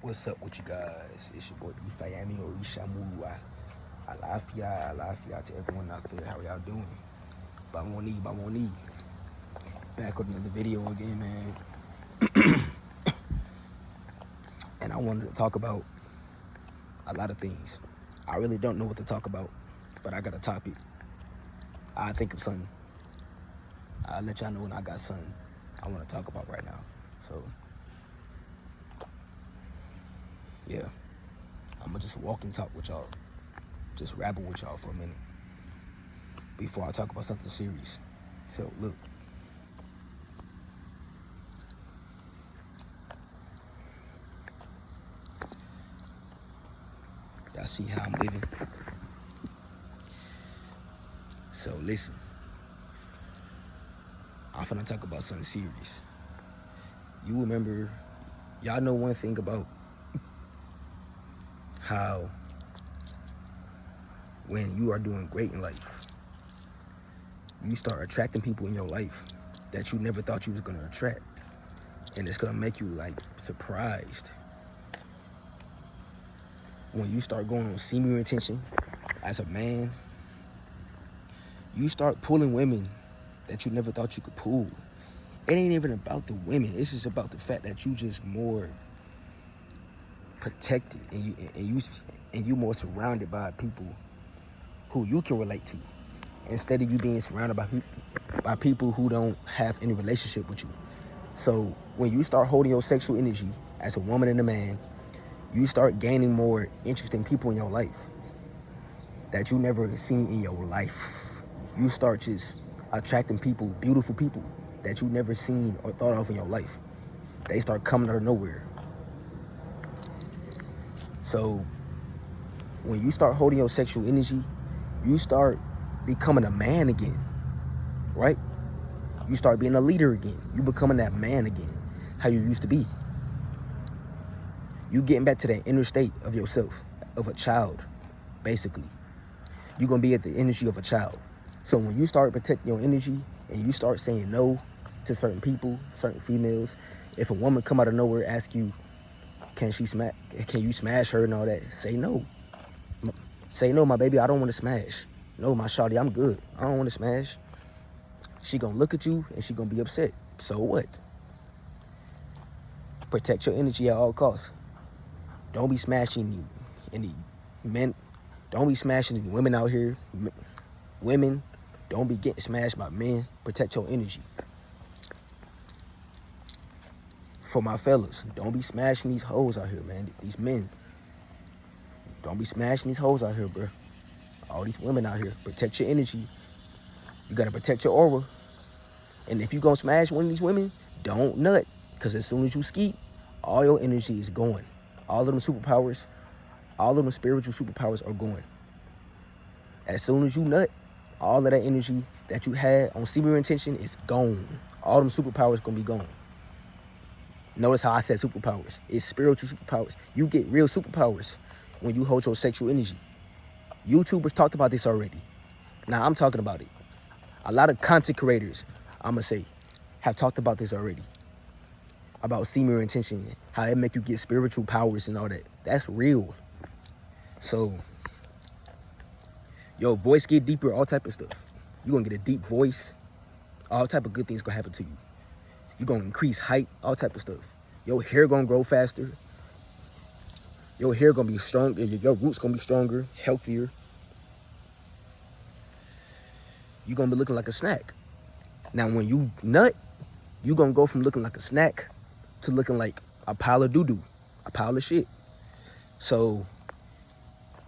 What's up with you guys? It's your boy Ifayami Òrìsà Murua. Alafia to everyone out there. How y'all doing? Bamoni. Back with another video again, man. And I wanted to talk about a lot of things. I really don't know what to talk about, but I got a topic. I think of something. I'll let y'all know when I got something I want to talk about right now. So, yeah. I'm gonna just walk and talk with y'all. Just rabble with y'all for a minute before I talk about something serious. So, look. Y'all see how I'm living? So, listen. I'm finna talk about something serious. You remember, y'all know one thing about how when you are doing great in life, you start attracting people in your life that you never thought you was gonna attract. And it's gonna make you like surprised. When you start going on semen retention as a man, you start pulling women that you never thought you could pull. It ain't even about the women. It's just about the fact that you just more protected and you more surrounded by people who you can relate to, instead of you being surrounded by people who don't have any relationship with you. So when you start holding your sexual energy as a woman and a man, you start gaining more interesting people in your life that you never seen in your life. You start just attracting people, beautiful people that you never seen or thought of in your life. They start coming out of nowhere. So when you start holding your sexual energy, you start becoming a man again, right? You start being a leader again. You becoming that man again, how you used to be. You getting back to that inner state of yourself, of a child, basically. You're gonna be at the energy of a child. So when you start protecting your energy and you start saying no to certain people, certain females, if a woman come out of nowhere, ask you, can you smash her and all that? Say no. Say no, my baby, I don't want to smash. No, my shawty, I'm good. I don't want to smash. She gonna look at you and she gonna be upset. So what? Protect your energy at all costs. Don't be smashing any men. Don't be smashing any women out here. Women, don't be getting smashed by men. Protect your energy. For my fellas, don't be smashing these hoes out here, man. These men. Don't be smashing these hoes out here, bro. All these women out here. Protect your energy. You gotta protect your aura. And if you gonna smash one of these women, don't nut. Because as soon as you skeet, all your energy is going. All of them superpowers, all of them spiritual superpowers are going. As soon as you nut, all of that energy that you had on semen retention is gone. All them superpowers gonna be gone. Notice how I said superpowers. It's spiritual superpowers. You get real superpowers when you hold your sexual energy. YouTubers talked about this already. Now I'm talking about it. A lot of content creators, I'ma say, have talked about this already. About semen retention, how it make you get spiritual powers and all that. That's real. So, your voice get deeper, all type of stuff. You're gonna get a deep voice. All type of good things gonna happen to you. You're gonna increase height, all type of stuff. Your hair gonna grow faster. Your hair gonna be stronger. Your roots gonna be stronger, healthier. You're gonna be looking like a snack. Now, when you nut, you're gonna go from looking like a snack to looking like a pile of doo-doo, a pile of shit. So,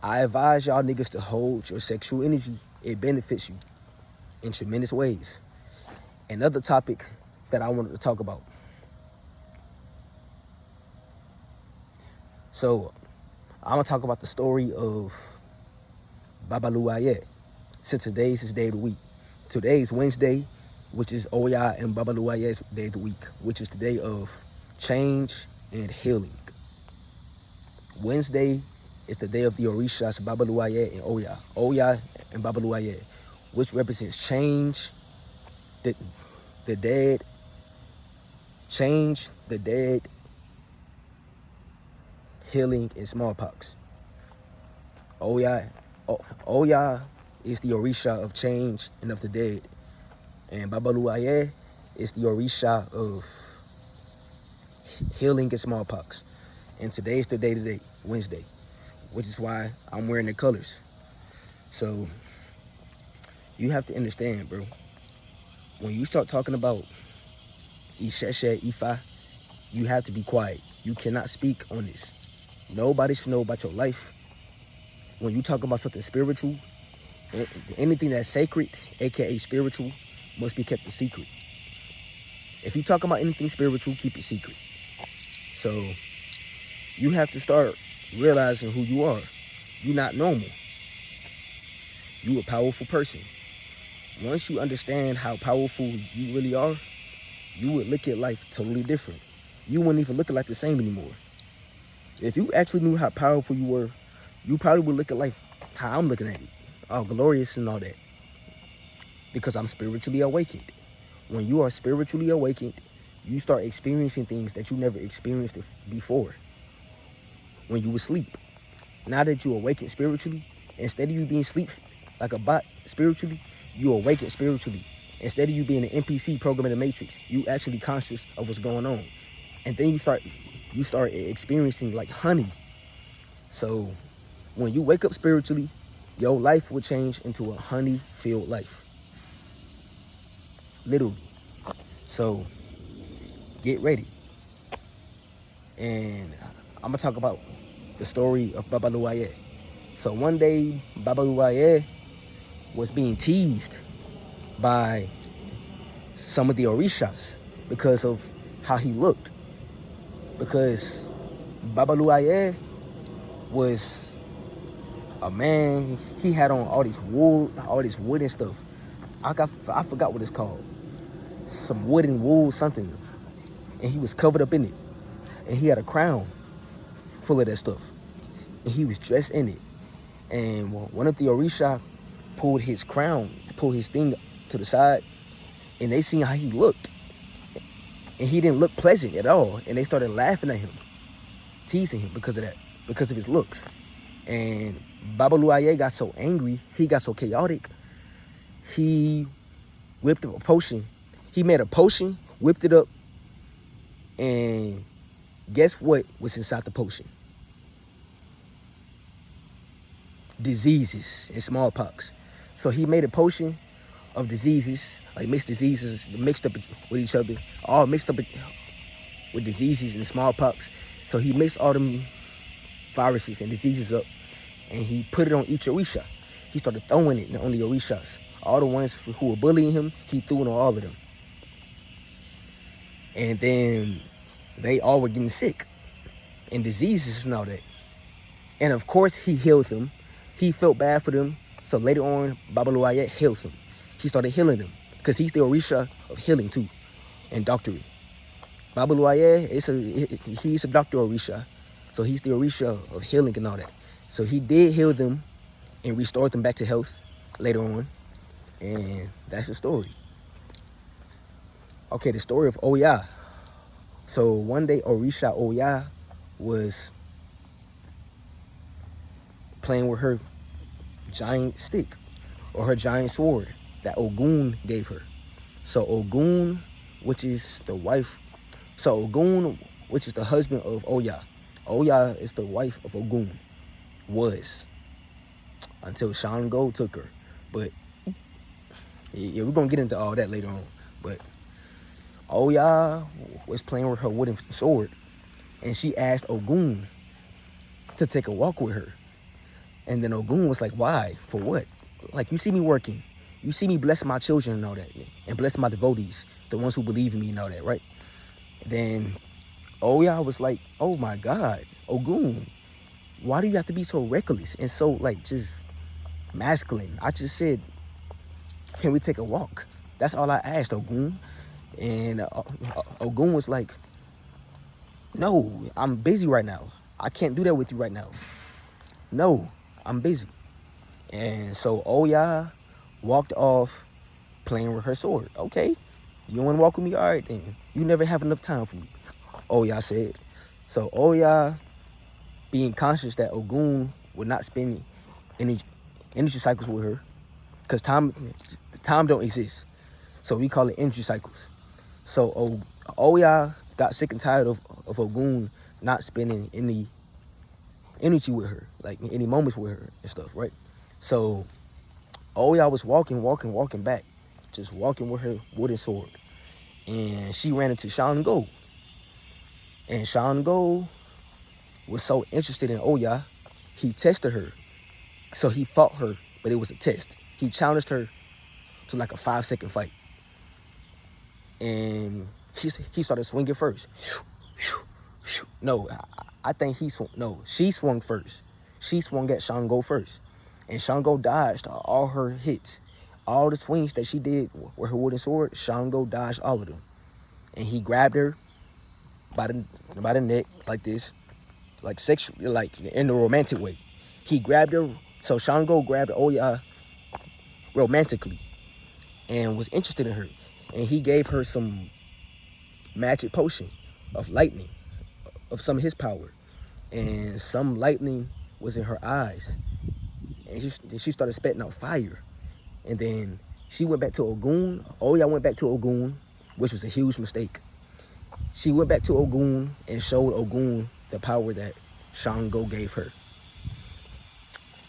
I advise y'all niggas to hold your sexual energy. It benefits you in tremendous ways. Another topic that I wanted to talk about. So, I'm gonna talk about the story of Babalu Ayet. Since today's his day of the week. Today's Wednesday, which is Oya and Babalu Ayet's day of the week, which is the day of change and healing. Wednesday is the day of the Òrìsàs, Babalu Ayet and Oya. Oya and Babalu Ayet, which represents change, the dead, change, the dead, healing, and smallpox. Oya, Oya is the Òrìsà of change and of the dead. And Babaluaye is the Òrìsà of healing and smallpox. And today is the day today, Wednesday, which is why I'm wearing the colors. So you have to understand, bro. When you start talking about Isheshe, Ifa, you have to be quiet. You cannot speak on this. Nobody should know about your life. When you talk about something spiritual, anything that's sacred, aka spiritual, must be kept a secret. If you talk about anything spiritual, keep it secret. So you have to start realizing who you are. You're not normal. You're a powerful person. Once you understand how powerful you really are, you would look at life totally different. You wouldn't even look at life the same anymore. If you actually knew how powerful you were, you probably would look at life how I'm looking at it. All glorious and all that. Because I'm spiritually awakened. When you are spiritually awakened, you start experiencing things that you never experienced before. When you were asleep. Now that you awaken spiritually, instead of you being asleep like a bot spiritually, you awaken spiritually. Instead of you being an NPC program in the Matrix, you actually conscious of what's going on. And then you start experiencing like honey. So when you wake up spiritually, your life will change into a honey-filled life. Literally. So get ready. And I'm gonna talk about the story of Babaluaye. So one day, Babaluaye was being teased by some of the Òrìsàs because of how he looked. Because Babaluaye was a man, he had on all this wood and stuff. I forgot what it's called. Some wood and wool something. And he was covered up in it. And he had a crown full of that stuff. And he was dressed in it. And one of the Òrìsà pulled his crown, pulled his thing to the side, and they seen how he looked. And he didn't look pleasant at all. And they started laughing at him, teasing him because of that, because of his looks. And Babaluaye got so angry, he got so chaotic, he whipped up a potion. He made a potion, whipped it up, and guess what was inside the potion? Diseases and smallpox. So he made a potion of diseases, like mixed diseases, mixed up with each other, all mixed up with diseases and smallpox. So he mixed all them viruses and diseases up, and he put it on each Òrìsà. He started throwing it on the Òrìsàs. All the ones who were bullying him, he threw it on all of them. And then they all were getting sick and diseases and all that. And of course, he healed them. He felt bad for them. So later on, Babaluaye healed them. He started healing them because he's the Òrìsà of healing too and doctoring. Babaluaye, he's a doctor Òrìsà. So he's the Òrìsà of healing and all that. So he did heal them and restored them back to health later on. And that's the story. Okay, the story of Oya. So one day, Òrìsà Oya was playing with her giant stick or her giant sword that Ogun gave her. So Ogun, which is the wife, so Ogun, which is the husband of Oya. Oya is the wife of Ogun, was, until Shango took her. But yeah, we're gonna get into all that later on. But Oya was playing with her wooden sword, and she asked Ogun to take a walk with her. And then Ogun was like, why? For what? Like, you see me working. You see me bless my children and all that, and bless my devotees, the ones who believe in me and all that, right? Then Oya was like, oh my God, Ogun, why do you have to be so reckless and so, like, just masculine? I just said, can we take a walk? That's all I asked, Ogun. And Ogun was like, no, I'm busy right now. I can't do that with you right now. No, I'm busy. And so Oya walked off playing with her sword. Okay, you want to walk with me? All right, then. You never have enough time for me, Oya said. So Oya being conscious that Ogun would not spend energy cycles with her, because time don't exist. So we call it energy cycles. So Oya got sick and tired of Ogun not spending any energy with her, like any moments with her and stuff, right? So Oya was walking back, just walking with her wooden sword. And she ran into Shango. And Shango was so interested in Oya, he tested her. So he fought her, but it was a test. He challenged her to like a 5-second fight. And he started swinging first. No, I think he swung. No, she swung first. She swung at Shango first. And Shango dodged all her hits. All the swings that she did with her wooden sword, Shango dodged all of them. And he grabbed her by the neck like this, like sexually, like in a romantic way. He grabbed her. So Shango grabbed Oya romantically and was interested in her. And he gave her some magic potion of lightning, of some of his power. And some lightning was in her eyes. And she started spitting out fire. And then she went back to Ogun. Oya went back to Ogun, which was a huge mistake. She went back to Ogun and showed Ogun the power that Shango gave her.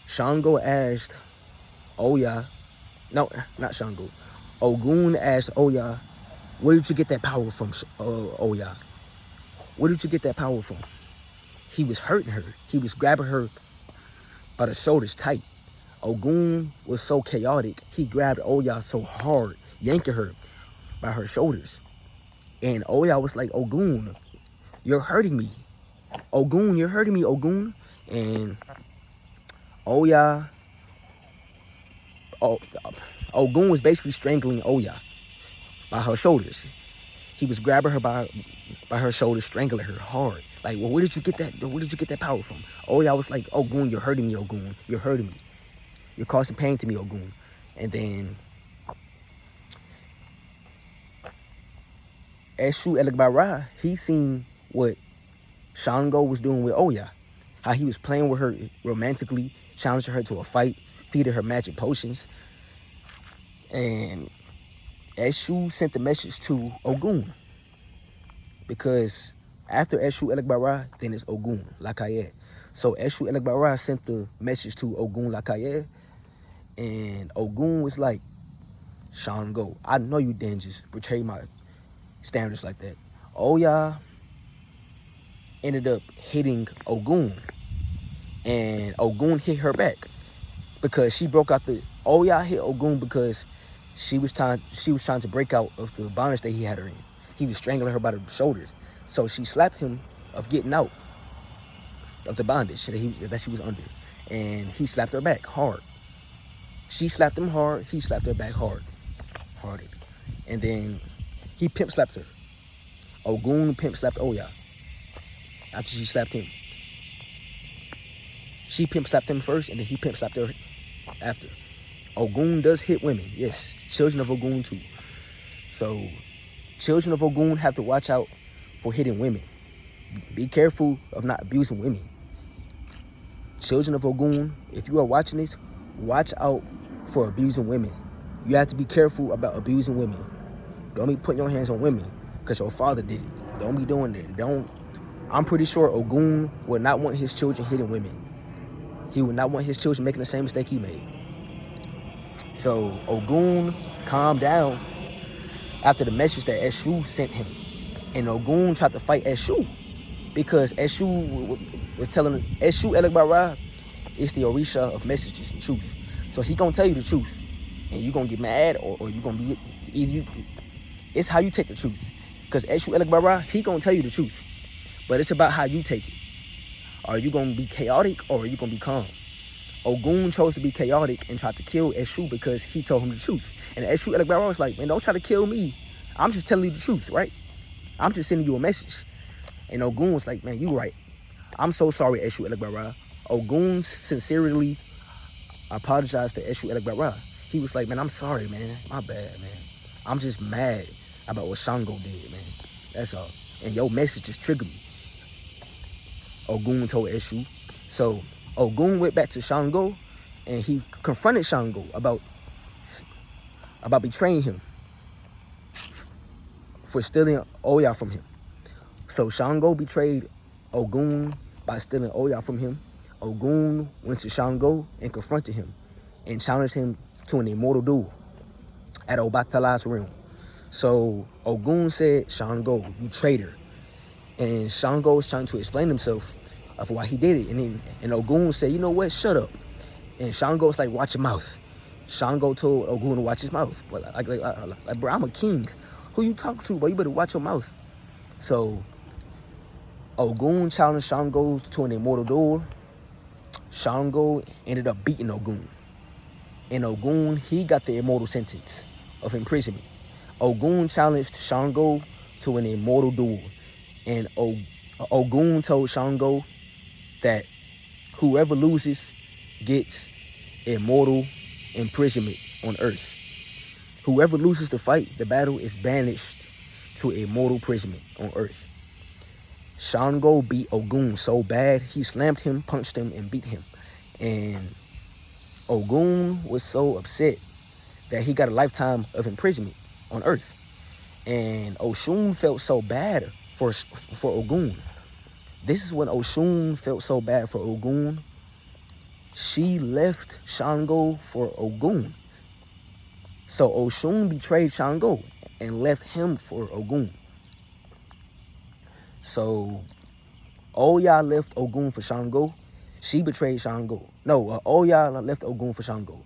Shango asked Oya, no, not Shango. Ogun asked Oya, where did you get that power from, Oya? Where did you get that power from? He was hurting her. He was grabbing her by the shoulders tight. Ogun was so chaotic, he grabbed Oya so hard, yanking her by her shoulders. And Oya was like, Ogun, you're hurting me. Ogun, you're hurting me, Ogun. And Ogun was basically strangling Oya by her shoulders. He was grabbing her by her shoulders, strangling her hard. Like, well, where did you get that power from? Oya was like, Ogun, you're hurting me, Ogun. You're hurting me. You're causing pain to me, Ogun. And then Eshu Elegbara, he seen what Shango was doing with Oya. How he was playing with her romantically, challenging her to a fight, feeding her magic potions. And Eshu sent the message to Ogun. Because after Eshu Elegbara, then it's Ogun Lakaye. So Eshu Elegbara sent the message to Ogun Lakaye. And Ogun was like, Shango, I know you didn't just betray my standards like that. Oya ended up hitting Ogun. And Ogun hit her back. Because she broke out Oya hit Ogun because she was trying to break out of the bondage that he had her in. He was strangling her by the shoulders. So she slapped him of getting out of the bondage that she was under. And he slapped her back hard. She slapped him hard. He slapped her back harder. And then he pimp slapped her. Ogun pimp slapped Oya after she slapped him. She pimp slapped him first, and then he pimp slapped her after. Ogun does hit women. Yes, children of Ogun too. So children of Ogun have to watch out for hitting women. Be careful of not abusing women. Children of Ogun, if you are watching this, watch out for abusing women. You have to be careful about abusing women. Don't be putting your hands on women because your father did it. Don't be doing that. I'm pretty sure Ogun would not want his children hitting women. He would not want his children making the same mistake he made. So Ogun calmed down after the message that Eshu sent him. And Ogun tried to fight Eshu because Eshu was telling him, Eshu Elegbara is the Òrìsà of messages and truth. So he gonna tell you the truth. And you gonna get mad or you gonna be, it's how you take the truth. Because Eshu Elegbara, he gonna tell you the truth. But it's about how you take it. Are you gonna be chaotic or are you gonna be calm? Ogun chose to be chaotic and tried to kill Eshu because he told him the truth. And Eshu Elegbara was like, man, don't try to kill me. I'm just telling you the truth, right? I'm just sending you a message. And Ogun was like, man, you right. I'm so sorry, Eshu Elegbara. Ogun sincerely apologized to Eshu Elegbara. He was like, man, I'm sorry, man. My bad, man. I'm just mad about what Shango did, man. That's all. And your message just triggered me. Ogun told Eshu. So Ogun went back to Shango, and he confronted Shango about betraying him for stealing Oya from him. So Shango betrayed Ogun by stealing Oya from him. Ogun went to Shango and confronted him and challenged him to an immortal duel at Obatala's realm. So Ogun said, Shango, you traitor. And Shango was trying to explain himself of why he did it. And Ogun said, you know what, shut up. And Shango was like, watch your mouth. Shango told Ogun to watch his mouth. Like, bro, I'm a king. Who you talking to, bro? You better watch your mouth. So Ogun challenged Shango to an immortal duel. Shango ended up beating Ogun. And Ogun, he got the immortal sentence of imprisonment. Ogun challenged Shango to an immortal duel. And Ogun told Shango that whoever loses gets immortal imprisonment on earth. Whoever loses the fight, the battle, is banished to immortal imprisonment on earth. Shango beat Ogun so bad, he slammed him, punched him, and beat him. And Ogun was so upset that he got a lifetime of imprisonment on earth. And Oshun felt so bad for Ogun. This is when Oshun felt so bad for Ogun. She left Shango for Ogun. So Oshun betrayed Shango and left him for Ogun. So Oya left Ogun for Shango. She betrayed Shango. No, Oya left Ogun for Shango.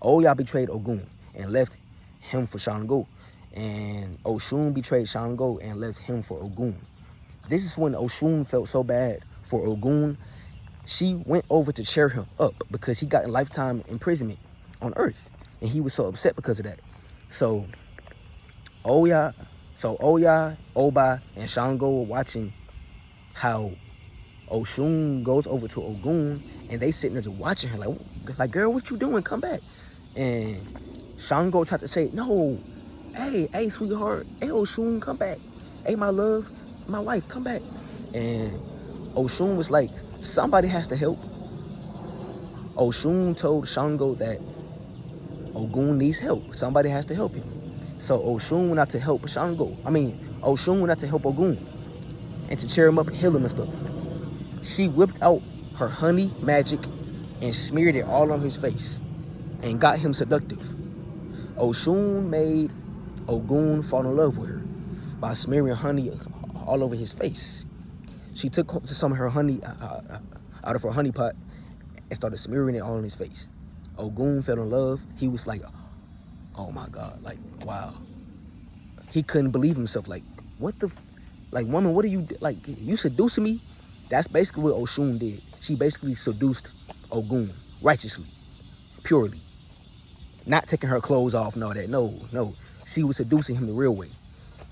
Oya betrayed Ogun and left him for Shango. And Oshun betrayed Shango and left him for Ogun. This is when Oshun felt so bad for Ogun. She went over to cheer him up because he got a lifetime imprisonment on earth. And he was so upset because of that. So Oya, Oba, and Shango were watching how Oshun goes over to Ogun, and they sitting there watching her like, girl, what you doing? Come back. And Shango tried to say, no, hey, sweetheart, hey, Oshun, come back. Hey, my love, my wife, come back. And Oshun was like, somebody has to help. Oshun told Shango that Ogun needs help. Somebody has to help him. So Oshun went out to help Oshun went out to help Ogun and to cheer him up and heal him and stuff. She whipped out her honey magic and smeared it all on his face and got him seductive. Oshun made Ogun fall in love with her by smearing honey all over his face. She took some of her honey out of her honey pot and started smearing it all on his face. Ogun fell in love. He was like, oh my God, like, wow. He couldn't believe himself. Like, woman, what are you, like, you seducing me? That's basically what Oshun did. She basically seduced Ogun righteously, purely. Not taking her clothes off and all that. No. She was seducing him the real way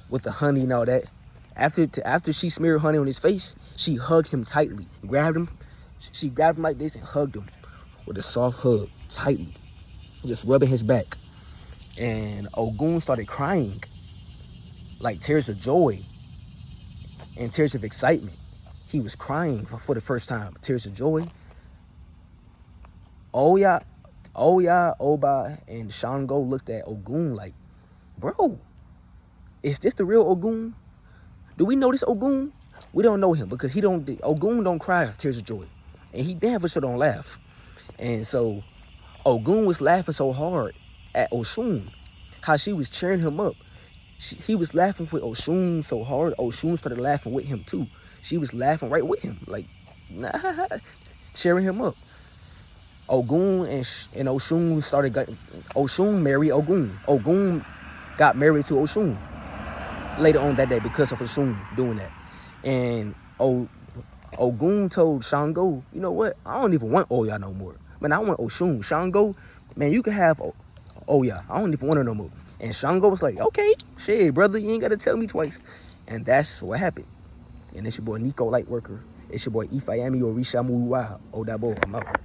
with the honey and all that. After she smeared honey on his face, she hugged him tightly, grabbed him. She grabbed him like this and hugged him with a soft hug, tightly, just rubbing his back. And Ogun started crying, like tears of joy and tears of excitement. He was crying for the first time, tears of joy. Oya, Oba, and Shango looked at Ogun like, bro, is this the real Ogun? Do we know this Ogun? We don't know him because Ogun don't cry tears of joy. And he never sure don't laugh. And so Ogun was laughing so hard at Oshun, how she was cheering him up. He was laughing with Oshun so hard, Oshun started laughing with him too. She was laughing right with him, like, cheering him up. Ogun and Oshun Oshun married Ogun. Ogun got married to Oshun later on that day because of Oshun doing that. And Ogun told Shango, you know what? I don't even want Oya no more. Man, I want Oshun. Shango, man, you can have Oya. I don't even want her no more. And Shango was like, okay, shit, brother, you ain't got to tell me twice. And that's what happened. And it's your boy Nico Lightworker. It's your boy Ifayami Òrìsà Muwa Odabo. I'm out.